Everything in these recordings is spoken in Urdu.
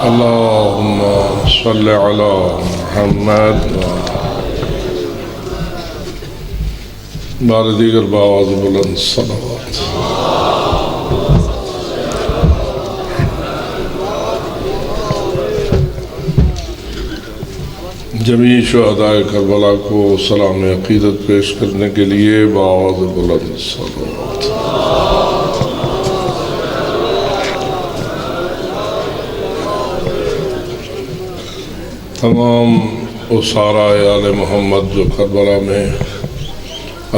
اللهم صل على محمد بار دیگر باواز بلند صلوات. جمیع شہدائے کربلا کو سلام عقیدت پیش کرنے کے لیے باواز بلند صلوات. تمام اسارہ آل محمد جو کربلا میں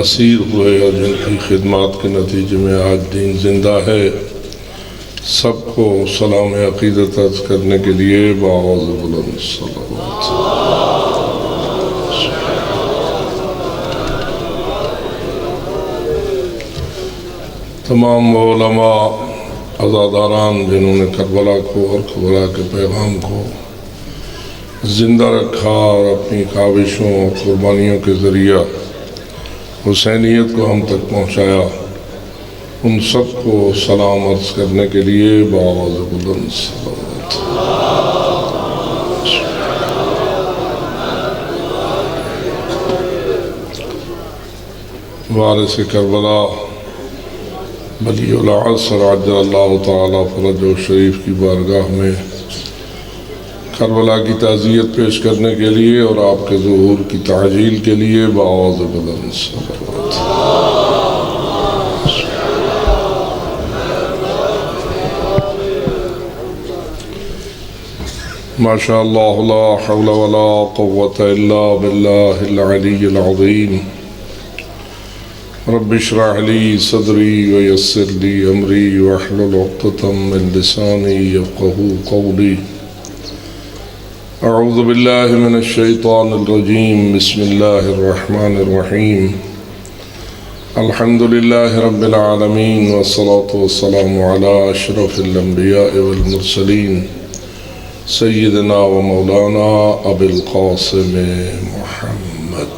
اسیر ہوئے اور جن کی خدمات کے نتیجے میں آج دین زندہ ہے، سب کو سلام عقیدت عرض کرنے کے لیے باواز بلند صلوات. تمام علماء عزاداران جنہوں نے کربلا کو اور کربلا کے پیغام کو زندہ رکھا اور اپنی کاوشوں اور قربانیوں کے ذریعہ حسینیت کو ہم تک پہنچایا، ان سب کو سلام عرض کرنے کے لیے باواز بلند صلوات. وارث کربلا ولی العصر عجل اللہ تعالیٰ فرجہ شریف کی بارگاہ میں کربلا کی تعزیت پیش کرنے کے لیے اور آپ کے ظہور کی تعجیل کے لیے باواز بلند صلوات. ماشاء اللہ لا حول ولا قوة الا باللہ العلی العظیم. رب اشرح لی صدری ویسر لی امری واحلل عقدۃ من لسانی یفقہوا قولی. اعوذ باللہ من الشیطان الرجیم. بسم اللہ الرحمن الرحیم. الحمد للہ رب العالمین والصلاة والسلام علی اشرف الانبیاء والمرسلین سیدنا و مولانا ابی القاسم محمد.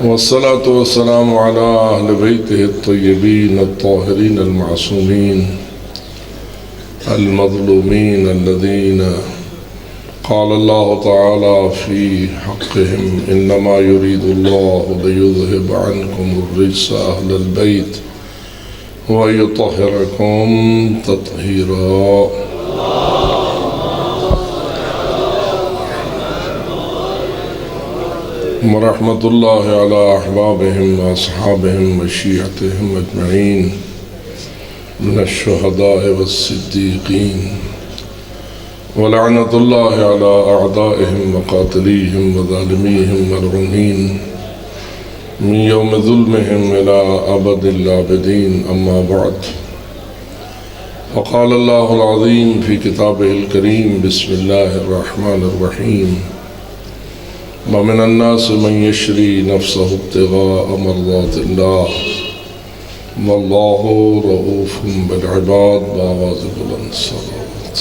والصلاة والسلام على أهل بيته الطيبين الطاهرين المعصومين المظلومين الذين قال الله تعالى في حقهم إنما يريد الله ليذهب عنكم الرجس أهل البيت ويطهركم تطهيرا. ورحمة الله على أحبابهم وأصحابهم وشيعتهم أجمعين من الشهداء والصديقين. ولعنة الله على أعدائهم وقاتليهم وظالميهم ملعونين من يوم ظلمهم إلى أبد الآبدين. أما بعد، وقال الله العظيم في كتابه الكريم بسم الله الرحمن الرحيم. ومن الناس من يشري نفسه ابتغاء مرضات الله والله رؤوف بالعباد. باواز بلند صلوات.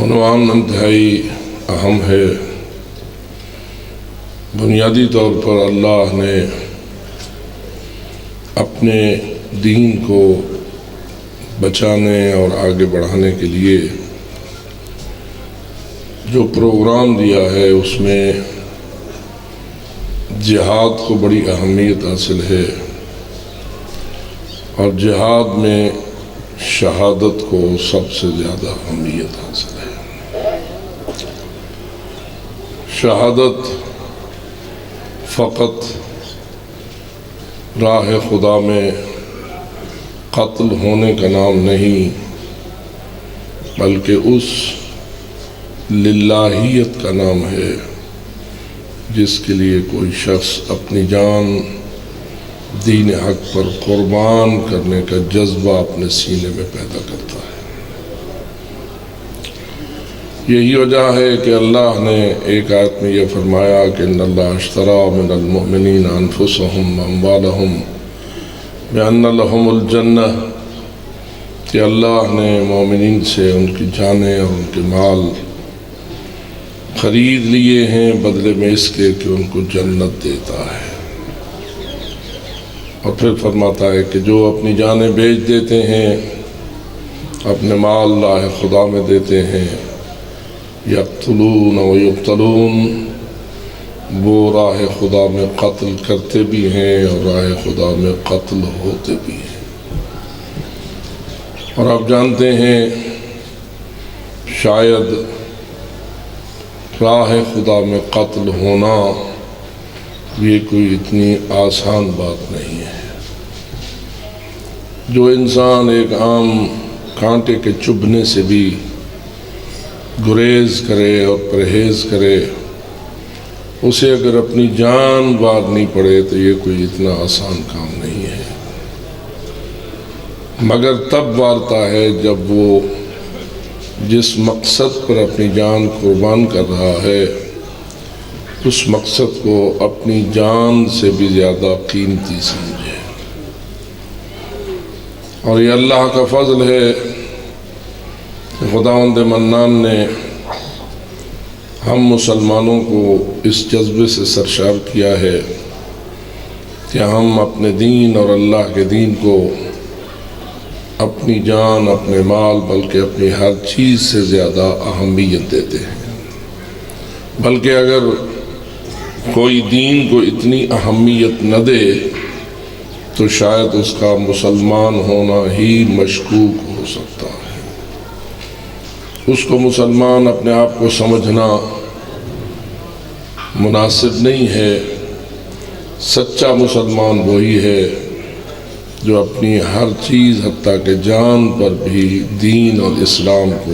عنوان انتہائی اہم ہے. بنیادی طور پر اللہ نے اپنے دین کو بچانے اور آگے بڑھانے کے لیے جو پروگرام دیا ہے اس میں جہاد کو بڑی اہمیت حاصل ہے، اور جہاد میں شہادت کو سب سے زیادہ اہمیت حاصل ہے. شہادت فقط راہ خدا میں قتل ہونے کا نام نہیں، بلکہ اس للہیت کا نام ہے جس کے لیے کوئی شخص اپنی جان دین حق پر قربان کرنے کا جذبہ اپنے سینے میں پیدا کرتا ہے. یہی وجہ ہے کہ اللہ نے ایک آیت میں یہ فرمایا کہ ان اللہ اشتری من المؤمنین انفسهم واموالهم بأن لهم الجنہ کہ اللہ نے مومنین سے ان کی جانیں اور ان کے مال خرید لیے ہیں بدلے میں اس کے کہ ان کو جنت دیتا ہے۔ اور پھر فرماتا ہے کہ جو اپنی جانیں بیچ دیتے ہیں، اپنے مال راہ خدا میں دیتے ہیں، یقتلون و یقتلون، وہ راہ خدا میں قتل کرتے بھی ہیں اور راہ خدا میں قتل ہوتے بھی ہیں۔ اور آپ جانتے ہیں شاید راہ خدا میں قتل ہونا یہ کوئی اتنی آسان بات نہیں ہے۔ جو انسان ایک عام کانٹے کے چبھنے سے بھی گریز کرے اور پرہیز کرے، اسے اگر اپنی جان وارنی پڑے تو یہ کوئی اتنا آسان کام نہیں ہے، مگر تب وارتا ہے جب وہ جس مقصد پر اپنی جان قربان کر رہا ہے اس مقصد کو اپنی جان سے بھی زیادہ قیمتی سمجھے۔ اور یہ اللہ کا فضل ہے کہ خداوند منان نے ہم مسلمانوں کو اس جذبے سے سرشار کیا ہے کہ ہم اپنے دین اور اللہ کے دین کو اپنی جان، اپنے مال، بلکہ اپنی ہر چیز سے زیادہ اہمیت دیتے ہیں۔ بلکہ اگر کوئی دین کو اتنی اہمیت نہ دے تو شاید اس کا مسلمان ہونا ہی مشکوک ہو سکتا ہے۔ اس کو مسلمان اپنے آپ کو سمجھنا مناسب نہیں ہے۔ سچا مسلمان وہی ہے جو اپنی ہر چیز حتیٰ کہ جان پر بھی دین اور اسلام کو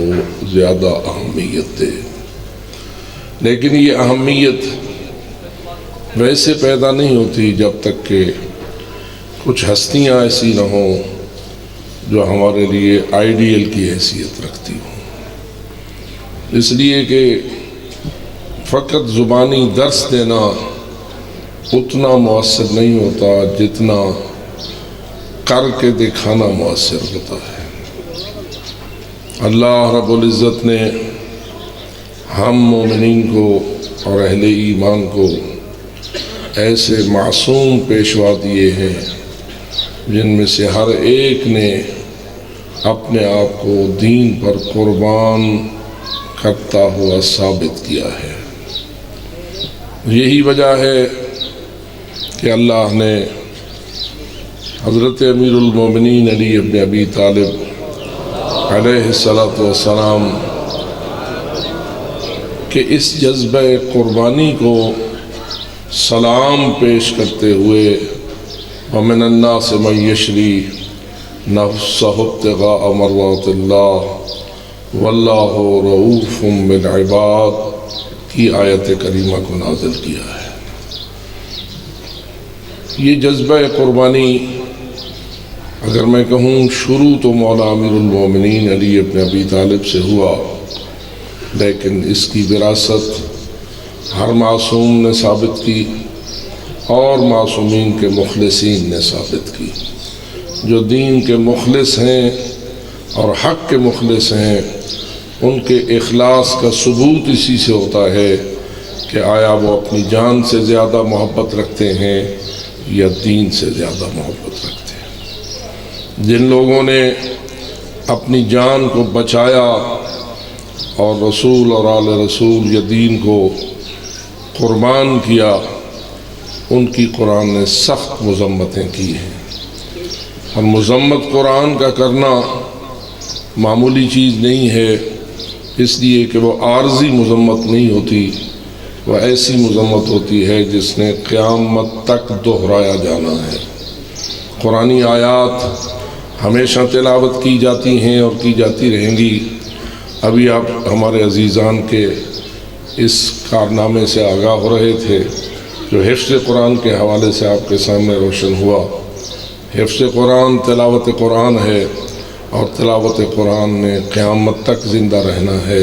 زیادہ اہمیت دے۔ لیکن یہ اہمیت ویسے پیدا نہیں ہوتی جب تک کہ کچھ ہستیاں ایسی نہ ہوں جو ہمارے لیے آئیڈیل کی حیثیت رکھتی ہوں۔ اس لیے کہ فقط زبانی درس دینا اتنا مؤثر نہیں ہوتا جتنا کر کے دکھانا مؤثر ہوتا ہے۔ اللہ رب العزت نے ہم مومنین کو اور اہل ایمان کو ایسے معصوم پیشوا دیے ہیں جن میں سے ہر ایک نے اپنے آپ کو دین پر قربان کرتا ہوا ثابت کیا ہے۔ یہی وجہ ہے کہ اللہ نے حضرت امیر المومنین علی ابن ابی طالب علیہ السلام کہ اس جذبہ قربانی کو سلام پیش کرتے ہوئے وَمِنَ النَّاسِ مَن يَشْرِي نَفْسَهُ ابْتِغَاءَ مَرْضَاتِ اللَّهِ وَاللَّهُ رَءُوفٌ بِالْعِبَادِ کی آیت کریمہ کو نازل کیا ہے۔ یہ جذبہ قربانی اگر میں کہوں شروع تو مولا امیر المومنین علی ابن ابی طالب سے ہوا، لیکن اس کی وراثت ہر معصوم نے ثابت کی اور معصومین کے مخلصین نے ثابت کی۔ جو دین کے مخلص ہیں اور حق کے مخلص ہیں ان کے اخلاص کا ثبوت اسی سے ہوتا ہے کہ آیا وہ اپنی جان سے زیادہ محبت رکھتے ہیں یا دین سے زیادہ محبت رکھتے ہیں۔ جن لوگوں نے اپنی جان کو بچایا اور رسول اور آل رسول یا دین کو قربان کیا، ان کی قرآن نے سخت مذمتیں کی ہیں۔ اور مذمت قرآن کا کرنا معمولی چیز نہیں ہے، اس لیے کہ وہ عارضی مذمت نہیں ہوتی، وہ ایسی مذمت ہوتی ہے جس نے قیامت تک دہرایا جانا ہے۔ قرآنی آیات ہمیشہ تلاوت کی جاتی ہیں اور کی جاتی رہیں گی۔ ابھی آپ ہمارے عزیزان کے اس کارنامے سے آگاہ ہو رہے تھے جو حفظ قرآن کے حوالے سے آپ کے سامنے روشن ہوا۔ حفظ قرآن تلاوت قرآن ہے اور تلاوت قرآن نے قیامت تک زندہ رہنا ہے،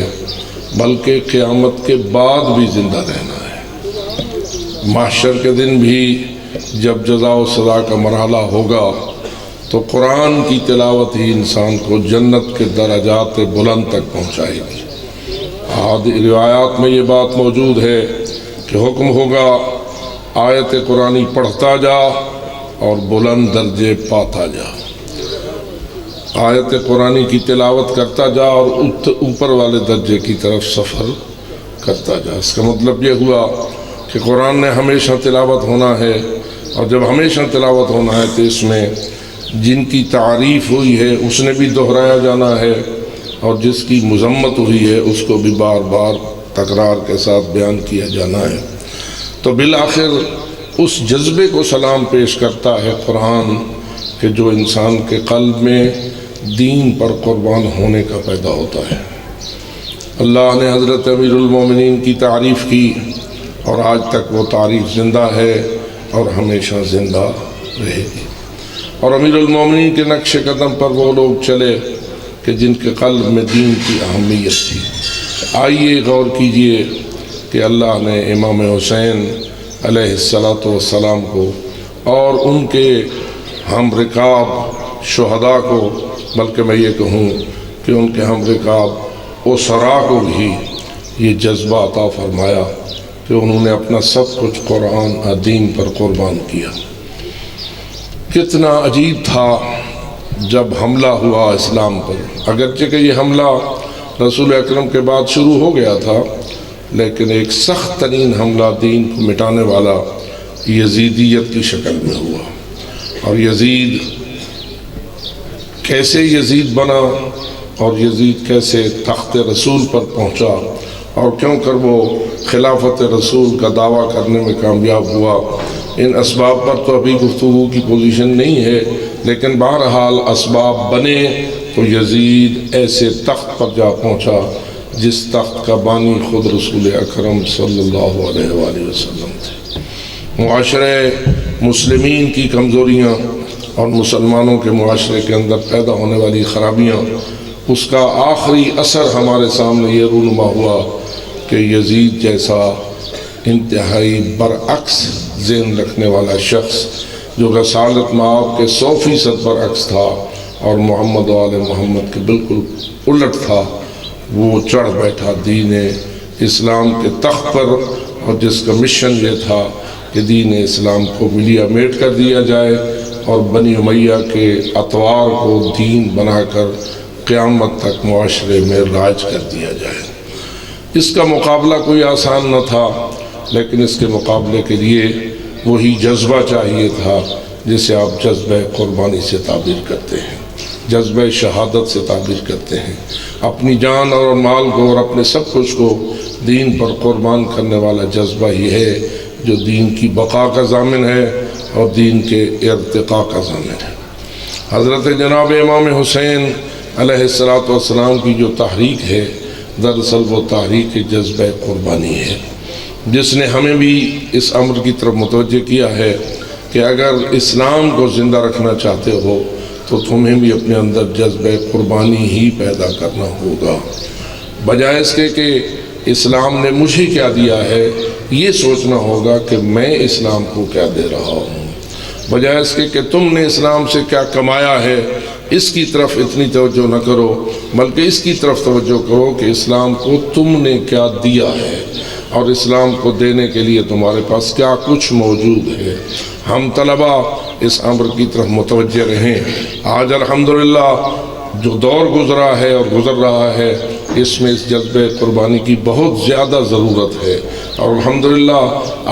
بلکہ قیامت کے بعد بھی زندہ رہنا ہے۔ محشر کے دن بھی جب جزا و سزا کا مرحلہ ہوگا تو قرآن کی تلاوت ہی انسان کو جنت کے درجات بلند تک پہنچائے گی۔ روایات میں یہ بات موجود ہے کہ حکم ہوگا آیت قرآنی پڑھتا جا اور بلند درجے پاتا جا، آیت قرآنی کی تلاوت کرتا جا اور اوپر والے درجے کی طرف سفر کرتا جا۔ اس کا مطلب یہ ہوا کہ قرآن نے ہمیشہ تلاوت ہونا ہے، اور جب ہمیشہ تلاوت ہونا ہے تو اس میں جن کی تعریف ہوئی ہے اس نے بھی دہرایا جانا ہے، اور جس کی مذمت ہوئی ہے اس کو بھی بار بار تکرار کے ساتھ بیان کیا جانا ہے۔ تو بالآخر اس جذبے کو سلام پیش کرتا ہے قرآن کہ جو انسان کے قلب میں دین پر قربان ہونے کا پیدا ہوتا ہے۔ اللہ نے حضرت امیر المومنین کی تعریف کی، اور آج تک وہ تعریف زندہ ہے اور ہمیشہ زندہ رہے گی۔ اور امیر المومنین کے نقش قدم پر وہ لوگ چلے کہ جن کے قلب میں دین کی اہمیت تھی۔ آئیے غور کیجئے کہ اللہ نے امام حسین علیہ السلام کو اور ان کے ہم رکاب شہداء کو، بلکہ میں یہ کہوں کہ ان کے ہم رکاب اسرا کو بھی یہ جذبہ عطا فرمایا کہ انہوں نے اپنا سب کچھ قرآن اور دین پر قربان کیا۔ کتنا عجیب تھا جب حملہ ہوا اسلام پر، اگرچہ کہ یہ حملہ رسول اکرم کے بعد شروع ہو گیا تھا، لیکن ایک سخت ترین حملہ دین کو مٹانے والا یزیدیت کی شکل میں ہوا۔ اور یزید کیسے یزید بنا، اور یزید کیسے تخت رسول پر پہنچا، اور کیوں کر وہ خلافت رسول کا دعویٰ کرنے میں کامیاب ہوا، ان اسباب پر تو ابھی گفتگو کی پوزیشن نہیں ہے، لیکن بہرحال اسباب بنے تو یزید ایسے تخت پر جا پہنچا جس تخت کا بانی خود رسول اکرم صلی اللہ علیہ وآلہ وسلم تھے۔ معاشرے مسلمین کی کمزوریاں اور مسلمانوں کے معاشرے کے اندر پیدا ہونے والی خرابیاں، اس کا آخری اثر ہمارے سامنے یہ رونما ہوا کہ یزید جیسا انتہائی برعکس ذہن رکھنے والا شخص، جو رسالت مآب کے 100% برعکس تھا اور محمد و آل محمد کے بالکل الٹ تھا، وہ چڑھ بیٹھا دین اسلام کے تخت پر، اور جس کا مشن یہ تھا کہ دین اسلام کو ملیا میٹ کر دیا جائے اور بنی امیہ کے اطوار کو دین بنا کر قیامت تک معاشرے میں راج کر دیا جائے۔ اس کا مقابلہ کوئی آسان نہ تھا، لیکن اس کے مقابلے کے لیے وہی جذبہ چاہیے تھا جسے آپ جذبہ قربانی سے تعبیر کرتے ہیں، جذبہ شہادت سے تعبیر کرتے ہیں۔ اپنی جان اور مال کو اور اپنے سب کچھ کو دین پر قربان کرنے والا جذبہ ہی ہے جو دین کی بقا کا ضامن ہے اور دین کے ارتقاء کا ضامن ہے۔ حضرت جناب امام حسین علیہ السلام کی جو تحریک ہے، دراصل وہ تحریک جذبہ قربانی ہے، جس نے ہمیں بھی اس امر کی طرف متوجہ کیا ہے کہ اگر اسلام کو زندہ رکھنا چاہتے ہو تو تمہیں بھی اپنے اندر جذبہ قربانی ہی پیدا کرنا ہوگا، بجائے اس کے کہ اسلام نے مجھے کیا دیا ہے یہ سوچنا ہوگا کہ میں اسلام کو کیا دے رہا ہوں، بجائے اس کے کہ تم نے اسلام سے کیا کمایا ہے اس کی طرف اتنی توجہ نہ کرو، بلکہ اس کی طرف توجہ کرو کہ اسلام کو تم نے کیا دیا ہے اور اسلام کو دینے کے لیے تمہارے پاس کیا کچھ موجود ہے۔ ہم طلبہ اس امر کی طرف متوجہ رہیں۔ آج الحمدللہ جو دور گزرا ہے اور گزر رہا ہے، اس میں اس جذبہ قربانی کی بہت زیادہ ضرورت ہے، اور الحمدللہ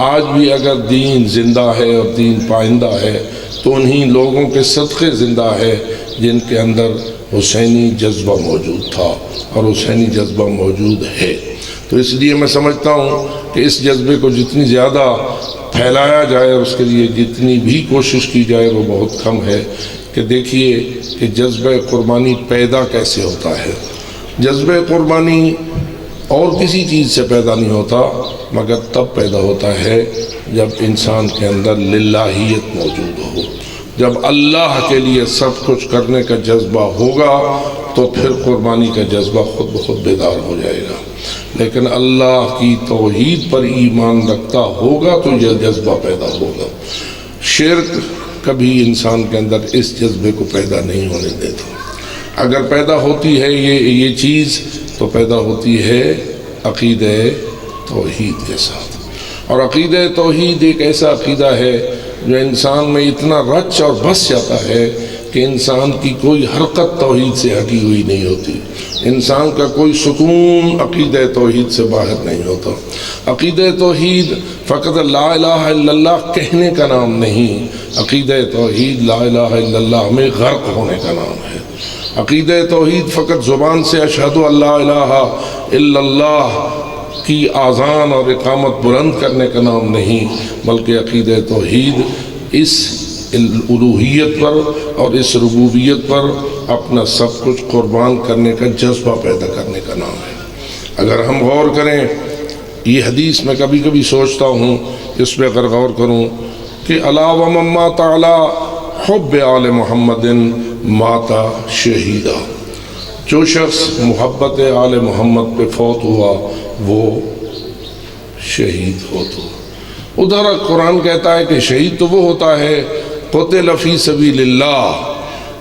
آج بھی اگر دین زندہ ہے اور دین پائندہ ہے تو انہی لوگوں کے صدقے زندہ ہے جن کے اندر حسینی جذبہ موجود تھا اور حسینی جذبہ موجود ہے۔ تو اس لیے میں سمجھتا ہوں کہ اس جذبے کو جتنی زیادہ پھیلایا جائے اور اس کے لیے جتنی بھی کوشش کی جائے وہ بہت کم ہے۔ کہ دیکھیے کہ جذبہ قربانی پیدا کیسے ہوتا ہے۔ جذبہ قربانی اور کسی چیز سے پیدا نہیں ہوتا، مگر تب پیدا ہوتا ہے جب انسان کے اندر للہیت موجود ہو، جب اللہ کے لیے سب کچھ کرنے کا جذبہ ہوگا تو پھر قربانی کا جذبہ خود بخود بیدار ہو جائے گا۔ لیکن اللہ کی توحید پر ایمان رکھتا ہوگا تو یہ جذبہ پیدا ہوگا۔ شرک کبھی انسان کے اندر اس جذبے کو پیدا نہیں ہونے دیتا۔ اگر پیدا ہوتی ہے یہ چیز تو پیدا ہوتی ہے عقیدہ توحید کے ساتھ، اور عقیدہ توحید ایک ایسا عقیدہ ہے جو انسان میں اتنا رچ اور بس جاتا ہے کہ انسان کی کوئی حرکت توحید سے ہٹی ہوئی نہیں ہوتی، انسان کا کوئی سکون عقیدہ توحید سے باہر نہیں ہوتا۔ عقیدہ توحید فقط لا الہ الا اللہ کہنے کا نام نہیں، عقیدہ توحید لا الہ الا اللہ میں غرق ہونے کا نام ہے۔ عقیدہ توحید فقط زبان سے اشہد ان لا الہ الا اللہ کی آذان اور اقامت بلند کرنے کا نام نہیں، بلکہ عقیدہ توحید اس الوہیت پر اور اس ربوبیت پر اپنا سب کچھ قربان کرنے کا جذبہ پیدا کرنے کا نام ہے۔ اگر ہم غور کریں یہ حدیث، میں کبھی کبھی سوچتا ہوں اس پہ اگر غور کروں کہ الا ومن مات علی حب آل محمد مات شہیدا، جو شخص محبت آل محمد پہ فوت ہوا وہ شہید ہو۔ ادھر قرآن کہتا ہے کہ شہید تو وہ ہوتا ہے قتل فی سبیل اللہ،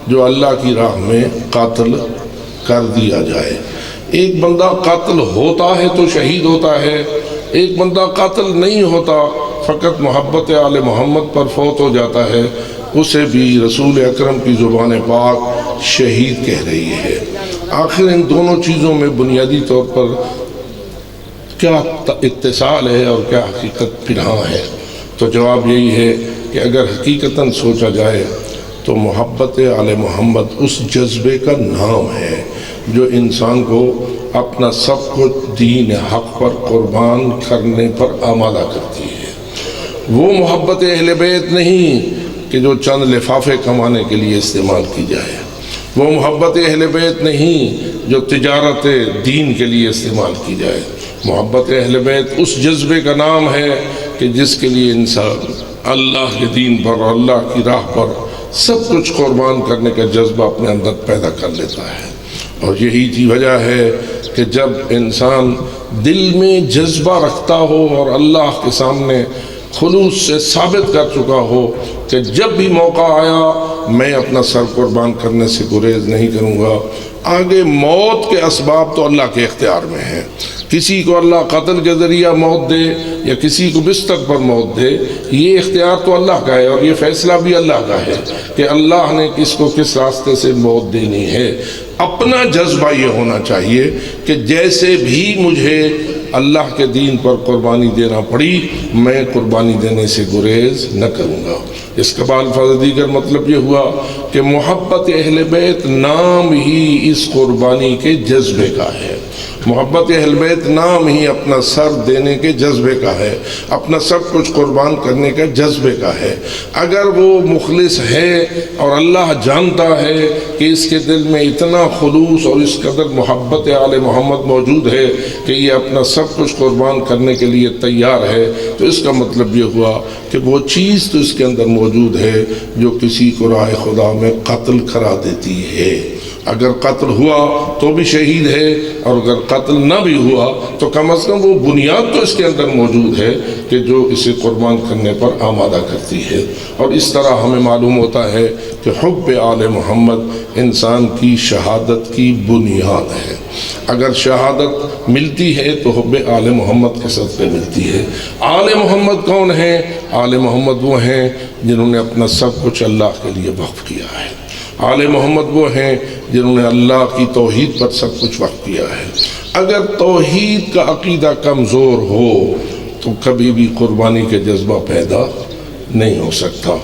جو اللہ کی راہ میں قاتل کر دیا جائے۔ ایک بندہ قاتل ہوتا ہے تو شہید ہوتا ہے، ایک بندہ قاتل نہیں ہوتا، فقط محبت آل محمد پر فوت ہو جاتا ہے، اسے بھی رسول اکرم کی زبان پاک شہید کہہ رہی ہے۔ آخر ان دونوں چیزوں میں بنیادی طور پر کیا اتصال ہے اور کیا حقیقت پنہاں ہے؟ تو جواب یہی ہے کہ اگر حقیقتاً سوچا جائے تو محبت آل محمد اس جذبے کا نام ہے جو انسان کو اپنا سب کچھ دین حق پر قربان کرنے پر آمادہ کرتی ہے۔ وہ محبت اہل بیت نہیں کہ جو چند لفافے کمانے کے لیے استعمال کی جائے، وہ محبت اہل بیت نہیں جو تجارت دین کے لیے استعمال کی جائے۔ محبت اہل بیت اس جذبے کا نام ہے کہ جس کے لیے انسان اللہ کے دین پر اور اللہ کی راہ پر سب کچھ قربان کرنے کا جذبہ اپنے اندر پیدا کر لیتا ہے۔ اور یہی کی وجہ ہے کہ جب انسان دل میں جذبہ رکھتا ہو اور اللہ کے سامنے خلوص سے ثابت کر چکا ہو کہ جب بھی موقع آیا میں اپنا سر قربان کرنے سے گریز نہیں کروں گا، آگے موت کے اسباب تو اللہ کے اختیار میں ہیں، کسی کو اللہ قتل کے ذریعہ موت دے یا کسی کو بستر پر موت دے، یہ اختیار تو اللہ کا ہے اور یہ فیصلہ بھی اللہ کا ہے کہ اللہ نے کس کو کس راستے سے موت دینی ہے۔ اپنا جذبہ یہ ہونا چاہیے کہ جیسے بھی مجھے اللہ کے دین پر قربانی دینا پڑی میں قربانی دینے سے گریز نہ کروں گا۔ اس کا بالفاظ دیگر مطلب یہ ہوا کہ محبت اہل بیت نام ہی اس قربانی کے جذبے کا ہے، محبت اہل بیت نام ہی اپنا سر دینے کے جذبے کا ہے، اپنا سب کچھ قربان کرنے کا جذبے کا ہے۔ اگر وہ مخلص ہے اور اللہ جانتا ہے کہ اس کے دل میں اتنا خلوص اور اس قدر محبت آل محمد موجود ہے کہ یہ اپنا سب کچھ قربان کرنے کے لیے تیار ہے، تو اس کا مطلب یہ ہوا کہ وہ چیز تو اس کے اندر موجود ہے جو کسی کو راہ خدا میں قتل کرا دیتی ہے۔ اگر قتل ہوا تو بھی شہید ہے، اور اگر قتل نہ بھی ہوا تو کم از کم وہ بنیاد تو اس کے اندر موجود ہے کہ جو اسے قربان کرنے پر آمادہ کرتی ہے۔ اور اس طرح ہمیں معلوم ہوتا ہے کہ حب آل محمد انسان کی شہادت کی بنیاد ہے۔ اگر شہادت ملتی ہے تو حب آل محمد کے صدقے ملتی ہے۔ آل محمد کون ہیں؟ آل محمد وہ ہیں جنہوں نے اپنا سب کچھ اللہ کے لیے وقف کیا ہے۔ آل محمد وہ ہیں جنہوں نے اللہ کی توحید پر سب کچھ وقف کیا ہے۔ اگر توحید کا عقیدہ کمزور ہو تو کبھی بھی قربانی کے جذبہ پیدا نہیں ہو سکتا۔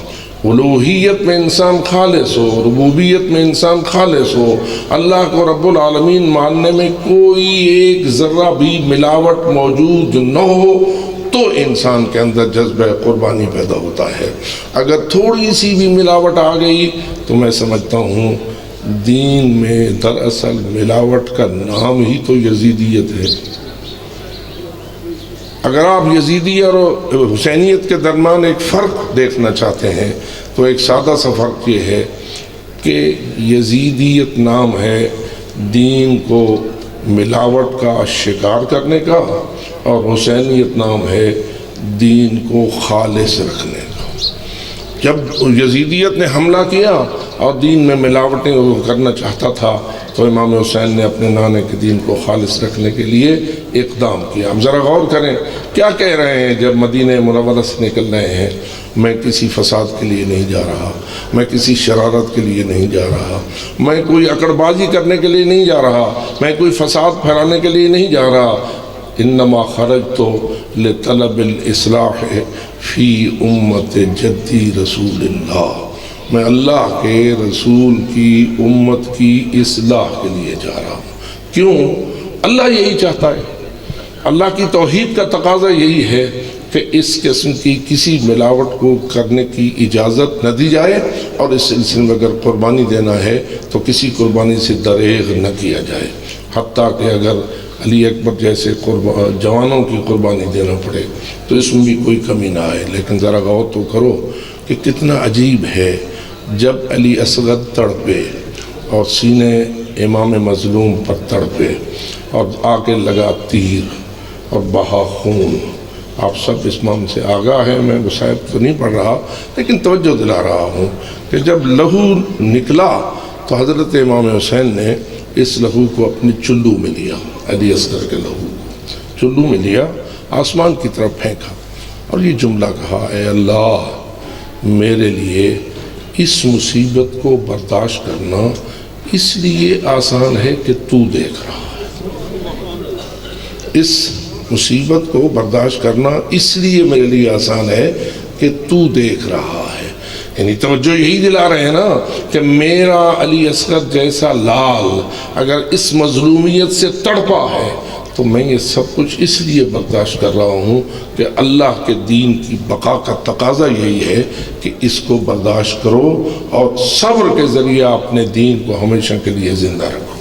الوہیت میں انسان خالص ہو، ربوبیت میں انسان خالص ہو، اللہ کو رب العالمین ماننے میں کوئی ایک ذرہ بھی ملاوٹ موجود نہ ہو تو انسان کے اندر جذبہ قربانی پیدا ہوتا ہے۔ اگر تھوڑی سی بھی ملاوٹ آ گئی تو میں سمجھتا ہوں دین میں دراصل ملاوٹ کا نام ہی تو یزیدیت ہے۔ اگر آپ یزیدی اور حسینیت کے درمیان ایک فرق دیکھنا چاہتے ہیں تو ایک سادہ سا فرق یہ ہے کہ یزیدیت نام ہے دین کو ملاوٹ کا شکار کرنے کا، اور حسینیت نام ہے دین کو خالص رکھنے کا۔ جب یزیدیت نے حملہ کیا اور دین میں ملاوٹیں وہ کرنا چاہتا تھا تو امام حسین نے اپنے نانے کے دین کو خالص رکھنے کے لیے اقدام کیا۔ اب ذرا غور کریں کیا کہہ رہے ہیں جب مدینہ منورہ سے نکل رہے ہیں، میں کسی فساد کے لیے نہیں جا رہا، میں کسی شرارت کے لیے نہیں جا رہا، میں کوئی اکڑ بازی کرنے کے لیے نہیں جا رہا، میں کوئی فساد پھیلانے کے لیے نہیں جا رہا، انما خرجت لطلب الاصلاح فی امت جدی رسول اللہ، میں اللہ کے رسول کی امت کی اصلاح کے لیے جا رہا ہوں۔ کیوں؟ اللہ یہی چاہتا ہے، اللہ کی توحید کا تقاضا یہی ہے کہ اس قسم کی کسی ملاوٹ کو کرنے کی اجازت نہ دی جائے، اور اس سلسلے میں اگر قربانی دینا ہے تو کسی قربانی سے دریغ نہ کیا جائے، حتیٰ کہ اگر علی اکبر جیسے جوانوں کی قربانی دینا پڑے تو اس میں بھی کوئی کمی نہ آئے۔ لیکن ذرا غور تو کرو کہ کتنا عجیب ہے، جب علی اصغر تڑپے اور سینے امام مظلوم پر تڑپے اور آگے لگا تیر اور بہا خون، آپ سب اس معاملے سے آگاہ ہیں، میں مصائب تو نہیں پڑھ رہا لیکن توجہ دلا رہا ہوں کہ جب لہو نکلا تو حضرت امام حسین نے اس لہو کو اپنی چلو میں لیا، علی اصغر کے لہو چلو میں لیا، آسمان کی طرف پھینکا اور یہ جملہ کہا، اے اللہ میرے لیے اس مصیبت کو برداشت کرنا اس لیے آسان ہے کہ تو دیکھ رہا ہے، اس مصیبت کو برداشت کرنا اس لیے میرے لیے آسان ہے کہ تو دیکھ رہا ہے۔ یعنی توجہ یہی دلا رہے ہیں نا کہ میرا علی اصغر جیسا لال اگر اس مظلومیت سے تڑپا ہے تو میں یہ سب کچھ اس لیے برداشت کر رہا ہوں کہ اللہ کے دین کی بقا کا تقاضا یہی ہے کہ اس کو برداشت کرو اور صبر کے ذریعہ اپنے دین کو ہمیشہ کے لیے زندہ رکھو۔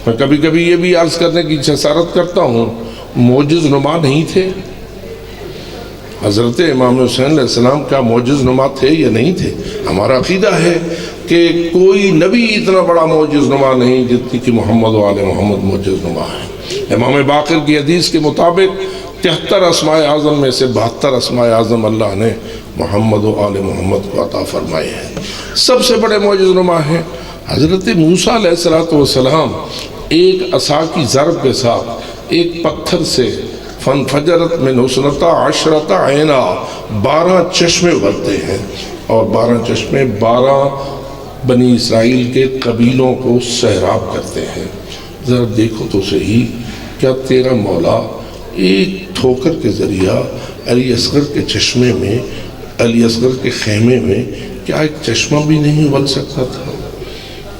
میں کبھی کبھی یہ بھی عرض کرنے کی جسارت کرتا ہوں، معجز نما نہیں تھے حضرت امام حسین علیہ السلام؟ کیا معجز نما تھے یا نہیں تھے؟ ہمارا عقیدہ ہے کہ کوئی نبی اتنا بڑا معجز نما نہیں جتنی کہ محمد و آل محمد معجز نما ہے۔ امام باقر کی حدیث کے مطابق 73 اسماء اعظم میں سے 72 اسماء اعظم اللہ نے محمد و آل محمد کو عطا فرمائے ہیں، سب سے بڑے معجز نما ہیں۔ حضرت موسیٰ علیہ السلام ایک عصا کی ضرب کے ساتھ ایک پتھر سے فنفجرت من حسنتا عشرتا عینا 12 چشمے بھرتے ہیں، اور 12 چشمے 12 بنی اسرائیل کے قبیلوں کو سیراب کرتے ہیں۔ ذرا دیکھو تو صحیح، کیا تیرا مولا ایک ٹھوکر کے ذریعہ علی اصغر کے چشمے میں، علی اصغر کے خیمے میں کیا ایک چشمہ بھی نہیں ابل سکتا تھا؟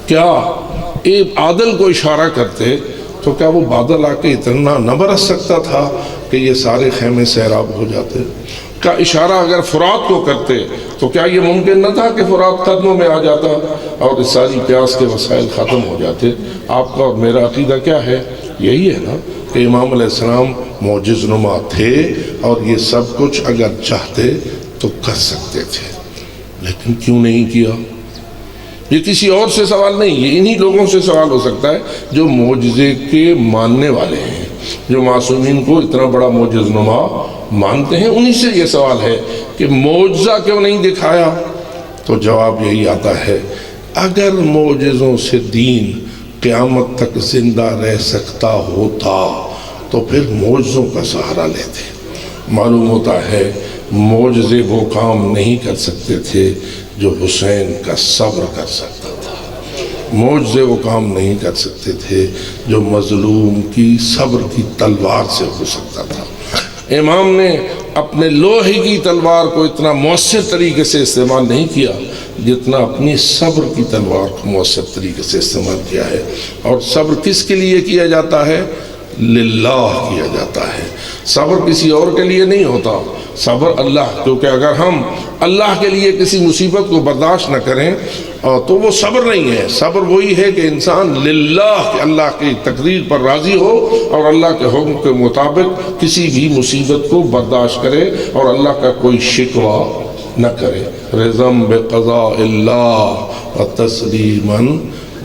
کیا ایک عادل کو اشارہ کرتے تو کیا وہ بادل آ کے اتنا نہ برس سکتا تھا کہ یہ سارے خیمے سیراب ہو جاتے؟ کا اشارہ اگر فرات کو کرتے تو کیا یہ ممکن نہ تھا کہ فرات قدموں میں آ جاتا اور اس ساری پیاس کے وسائل ختم ہو جاتے؟ آپ کا اور میرا عقیدہ کیا ہے؟ یہی ہے نا کہ امام علیہ السلام معجز نما تھے اور یہ سب کچھ اگر چاہتے تو کر سکتے تھے، لیکن کیوں نہیں کیا؟ یہ کسی اور سے سوال نہیں، یہ انہی لوگوں سے سوال ہو سکتا ہے جو معجزے کے ماننے والے ہیں، جو معصومین کو اتنا بڑا معجز نما مانتے ہیں، انہی سے یہ سوال ہے کہ معجزہ کیوں نہیں دکھایا؟ تو جواب یہی آتا ہے، اگر معجزوں سے دین قیامت تک زندہ رہ سکتا ہوتا تو پھر معجزوں کا سہارا لیتے۔ معلوم ہوتا ہے معجزے وہ کام نہیں کر سکتے تھے جو حسین کا صبر کر سکتا تھا، معجزے وہ کام نہیں کر سکتے تھے جو مظلوم کی صبر کی تلوار سے ہو سکتا تھا۔ امام نے اپنے لوہے کی تلوار کو اتنا مؤثر طریقے سے استعمال نہیں کیا جتنا اپنی صبر کی تلوار کو مؤثر طریقے سے استعمال کیا ہے۔ اور صبر کس کے لیے کیا جاتا ہے؟ للہ کیا جاتا ہے، صبر کسی اور کے لیے نہیں ہوتا، صبر اللہ، کیونکہ اگر ہم اللہ کے لیے کسی مصیبت کو برداشت نہ کریں تو وہ صبر نہیں ہے۔ صبر وہی ہے کہ انسان للہ، اللہ کی تقریر پر راضی ہو اور اللہ کے حکم کے مطابق کسی بھی مصیبت کو برداشت کرے اور اللہ کا کوئی شکوہ نہ کرے۔ رضم بقضاء اللہ و تسلیما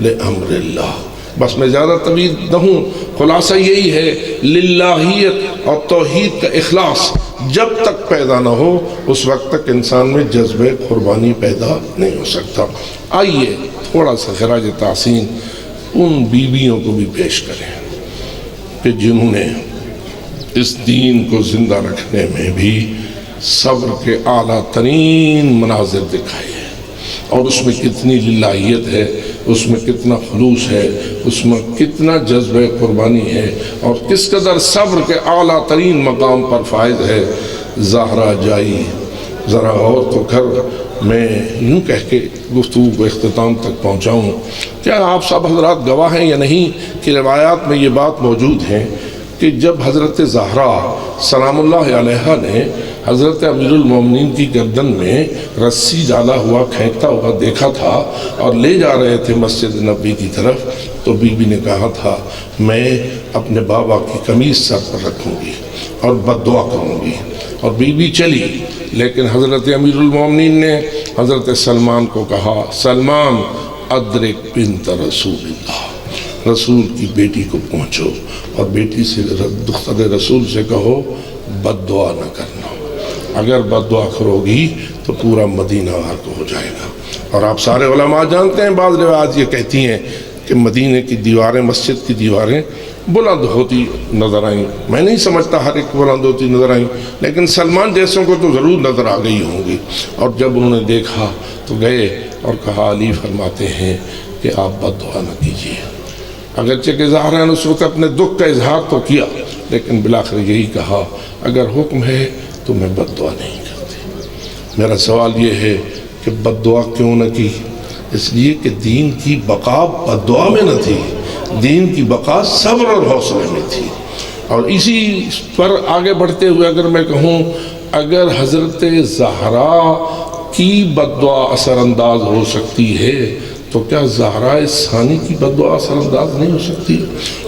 لامر اللہ۔ بس میں زیادہ طویل نہ ہوں، خلاصہ یہی ہے، للہیت اور توحید کا اخلاص جب تک پیدا نہ ہو اس وقت تک انسان میں جذبہ قربانی پیدا نہیں ہو سکتا۔ آئیے تھوڑا سا خراج تحسین ان بیویوں کو بھی پیش کریں کہ جنہوں نے اس دین کو زندہ رکھنے میں بھی صبر کے اعلیٰ ترین مناظر دکھائے ہیں، اور اس میں کتنی للہیت ہے، اس میں کتنا خلوص ہے، اس میں کتنا جذبہ قربانی ہے، اور کس قدر صبر کے اعلیٰ ترین مقام پر فائد ہے۔ زہرا جائی ذرا اور تو کر، میں یوں کہہ کے گفتگو کو اختتام تک پہنچاؤں۔ کیا آپ سب حضرات گواہ ہیں یا نہیں کہ روایات میں یہ بات موجود ہے کہ جب حضرت زہرا سلام اللہ علیہا نے حضرت امیر المومنین کی گردن میں رسی ڈالا ہوا کھینکتا ہوا دیکھا تھا اور لے جا رہے تھے مسجد نبوی کی طرف، تو بی بی نے کہا تھا میں اپنے بابا کی قمیص سر پر رکھوں گی اور بد دعا کروں گی، اور بی بی چلی۔ لیکن حضرت امیر المومنین نے حضرت سلمان کو کہا سلمان ادرک بنت رسول اللہ، رسول کی بیٹی کو پہنچو اور بیٹی سے دختر رسول سے کہو بد دعا نہ کرنا، اگر بد دعا کرو گی تو پورا مدینہ غرق ہو جائے گا۔ اور آپ سارے علماء جانتے ہیں بعض روایات یہ کہتی ہیں کہ مدینے کی دیواریں، مسجد کی دیواریں بلند ہوتی نظر آئیں، میں نہیں سمجھتا ہر ایک بلند ہوتی نظر آئیں، لیکن سلمان جیسوں کو تو ضرور نظر آ گئی ہوں گی۔ اور جب انہوں نے دیکھا تو گئے اور کہا علی فرماتے ہیں کہ آپ بد دعا نہ کیجیے۔ اگرچہ کہ زہرا نے اس وقت اپنے دکھ کا اظہار تو کیا، لیکن بالآخر یہی کہا اگر حکم ہے تو میں بد دعا نہیں کرتی۔ میرا سوال یہ ہے کہ بد دعا کیوں نہ کی؟ اس لیے کہ دین کی بقا بد دعا میں نہ تھی، دین کی بقا صبر اور حوصلے میں تھی۔ اور اسی پر آگے بڑھتے ہوئے اگر میں کہوں، اگر حضرت زہرا کی بد دعا اثر انداز ہو سکتی ہے تو کیا زہرا ثانی کی بد دعا اثر انداز نہیں ہو سکتی؟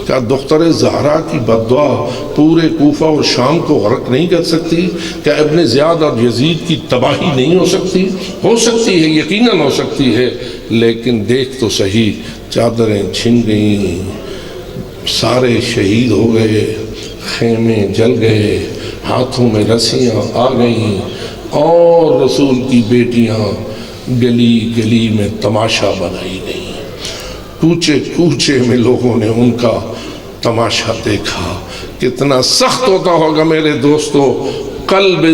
کیا دختر زہرا کی بد دعا پورے کوفہ اور شام کو غرق نہیں کر سکتی؟ کیا ابن زیاد اور یزید کی تباہی نہیں ہو سکتی؟ ہو سکتی ہے، یقیناً ہو سکتی ہے، لیکن دیکھ تو صحیح، چادریں چھن گئیں، سارے شہید ہو گئے، خیمے جل گئے، ہاتھوں میں رسیاں آ گئیں، اور رسول کی بیٹیاں گلی گلی میں تماشا بنائی گئی، کوچے کوچے میں لوگوں نے ان کا تماشا دیکھا۔ کتنا سخت ہوتا ہوگا میرے دوستو قلب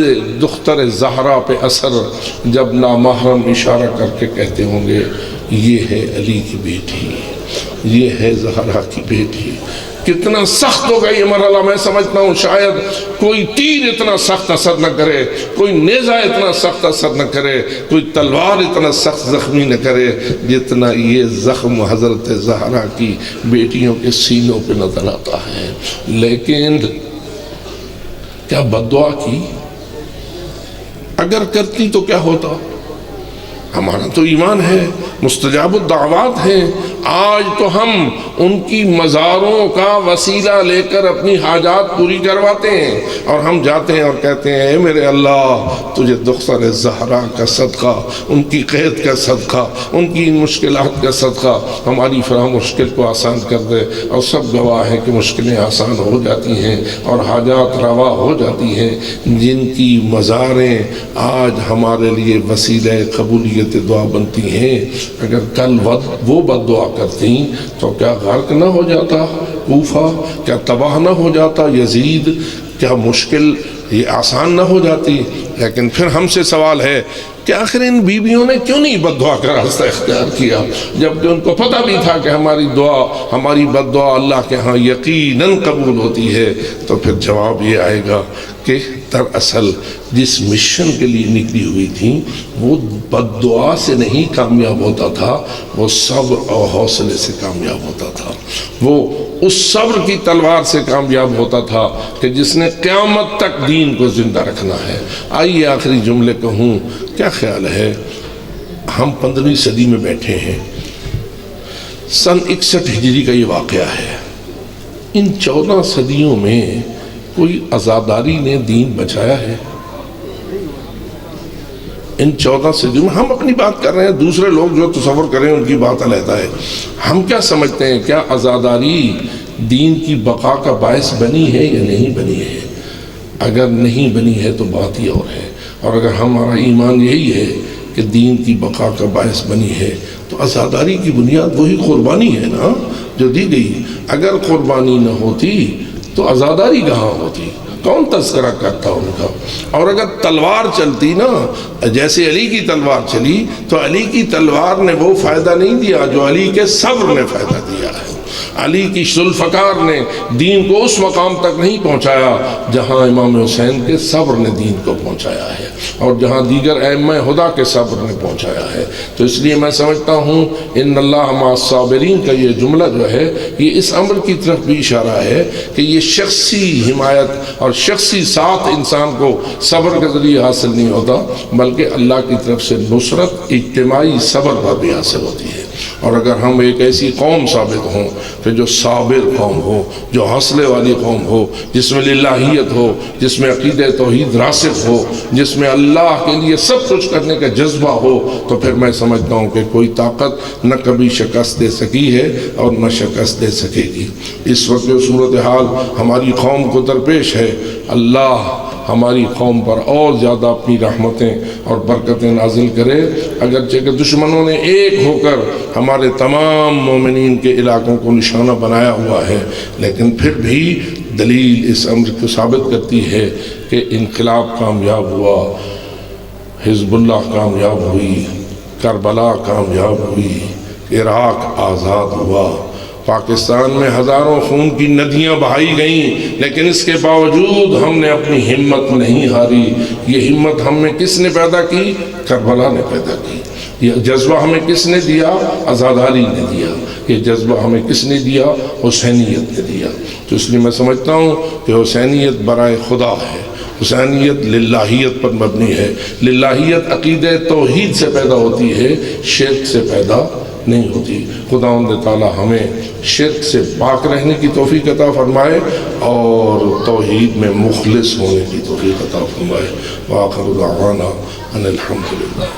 دختر زہرا پہ اثر جب نامحرم اشارہ کر کے کہتے ہوں گے یہ ہے علی کی بیٹی، یہ ہے زہرا کی بیٹی۔ کتنا سخت ہوگا یہ مرحلہ، میں سمجھتا ہوں شاید کوئی تیر اتنا سخت اثر نہ کرے، کوئی نیزہ اتنا سخت اثر نہ کرے، کوئی تلوار اتنا سخت زخمی نہ کرے جتنا یہ زخم حضرت زہرا کی بیٹیوں کے سینوں پہ نظر آتا ہے۔ لیکن کیا بد دعا کی؟ اگر کرتی تو کیا ہوتا؟ ہمارا تو ایمان ہے، مستجاب الدعوات ہیں۔ آج تو ہم ان کی مزاروں کا وسیلہ لے کر اپنی حاجات پوری کرواتے ہیں، اور ہم جاتے ہیں اور کہتے ہیں اے میرے اللہ تجھے دختر زہرا کا صدقہ، ان کی قید کا صدقہ، ان کی مشکلات کا صدقہ ہماری فراہ مشکل کو آسان کر دے۔ اور سب گواہ ہیں کہ مشکلیں آسان ہو جاتی ہیں اور حاجات روا ہو جاتی ہیں، جن کی مزاریں آج ہمارے لیے وسیلہ قبولیت دعا بنتی ہیں۔ اگر کل وہ بد دعا کرتی تو کیا غرق نہ ہو جاتا کوفہ؟ کیا تباہ نہ ہو جاتا یزید؟ کیا مشکل یہ آسان نہ ہو جاتی؟ لیکن پھر ہم سے سوال ہے کہ آخر ان بیویوں نے کیوں نہیں بد دعا کا راستہ اختیار کیا، جبکہ ان کو پتہ بھی تھا کہ ہماری دعا، ہماری بد دعا اللہ کے ہاں یقیناً قبول ہوتی ہے؟ تو پھر جواب یہ آئے گا کہ دراصل جس مشن کے لیے نکلی ہوئی تھیں وہ بد دعا سے نہیں کامیاب ہوتا تھا، وہ صبر اور حوصلے سے کامیاب ہوتا تھا، وہ اس صبر کی تلوار سے کامیاب ہوتا تھا کہ جس نے قیامت تک دین کو زندہ رکھنا ہے۔ آئیے آخری جملے کہوں، کیا خیال ہے ہم 15ویں صدی میں بیٹھے ہیں، سن 61 ہجری کا یہ واقعہ ہے، ان 14 صدیوں میں کوئی عزاداری نے دین بچایا ہے؟ ان 14 صدیوں میں ہم اپنی بات کر رہے ہیں، دوسرے لوگ جو تصور کریں ان کی بات علیحدہ ہے۔ ہم کیا سمجھتے ہیں، کیا عزاداری دین کی بقا کا باعث بنی ہے یا نہیں بنی ہے؟ اگر نہیں بنی ہے تو بات ہی اور ہے. اور اگر ہمارا ایمان یہی ہے کہ دین کی بقا کا باعث بنی ہے تو عزاداری کی بنیاد وہی قربانی ہے نا جو دی گئی. اگر قربانی نہ ہوتی تو عزاداری کہاں ہوتی؟ کون تذکرہ کرتا ان کا؟ اور اگر تلوار چلتی نا جیسے علی کی تلوار چلی تو علی کی تلوار نے وہ فائدہ نہیں دیا جو علی کے صبر نے فائدہ دیا ہے. علی کی ذوالفقار نے دین کو اس مقام تک نہیں پہنچایا جہاں امام حسین کے صبر نے دین کو پہنچایا ہے اور جہاں دیگر ائمہ ہدیٰ کے صبر نے پہنچایا ہے. تو اس لیے میں سمجھتا ہوں ان اللہ مع الصابرین کا یہ جملہ جو ہے یہ اس امر کی طرف بھی اشارہ ہے کہ یہ شخصی حمایت اور شخصی ساتھ انسان کو صبر کے ذریعے حاصل نہیں ہوتا بلکہ اللہ کی طرف سے نصرت اجتماعی صبر پر بھی حاصل ہوتی ہے. اور اگر ہم ایک ایسی قوم ثابت ہوں کہ جو صابر قوم ہو، جو حوصلے والی قوم ہو، جس میں للہیت ہو، جس میں عقیدہ توحید راسخ ہو، جس میں اللہ کے لیے سب کچھ کرنے کا جذبہ ہو، تو پھر میں سمجھتا ہوں کہ کوئی طاقت نہ کبھی شکست دے سکی ہے اور نہ شکست دے سکے گی. اس وقت جو صورتحال ہماری قوم کو درپیش ہے، اللہ ہماری قوم پر اور زیادہ اپنی رحمتیں اور برکتیں نازل کرے. اگرچہ کہ دشمنوں نے ایک ہو کر ہمارے تمام مومنین کے علاقوں کو نشانہ بنایا ہوا ہے لیکن پھر بھی دلیل اس امر کو ثابت کرتی ہے کہ انقلاب کامیاب ہوا، حزب اللہ کامیاب ہوئی، کربلا کامیاب ہوئی، عراق آزاد ہوا، پاکستان میں ہزاروں خون کی ندیاں بہائی گئیں لیکن اس کے باوجود ہم نے اپنی ہمت نہیں ہاری. یہ ہمت ہم میں کس نے پیدا کی؟ کربلا نے پیدا کی. یہ جذبہ ہمیں کس نے دیا؟ عزاداری نے دیا. یہ جذبہ ہمیں کس نے دیا؟ حسینیت نے دیا. تو اس لیے میں سمجھتا ہوں کہ حسینیت برائے خدا ہے، حسینیت للہیت پر مبنی ہے. للہیت عقیدہ توحید سے پیدا ہوتی ہے، شرک سے پیدا نہیں ہوتی. خداوند تعالی ہمیں شرک سے پاک رہنے کی توفیق عطا فرمائے اور توحید میں مخلص ہونے کی توفیق عطا فرمائے. وآخر دعوانا ان الحمدللہ.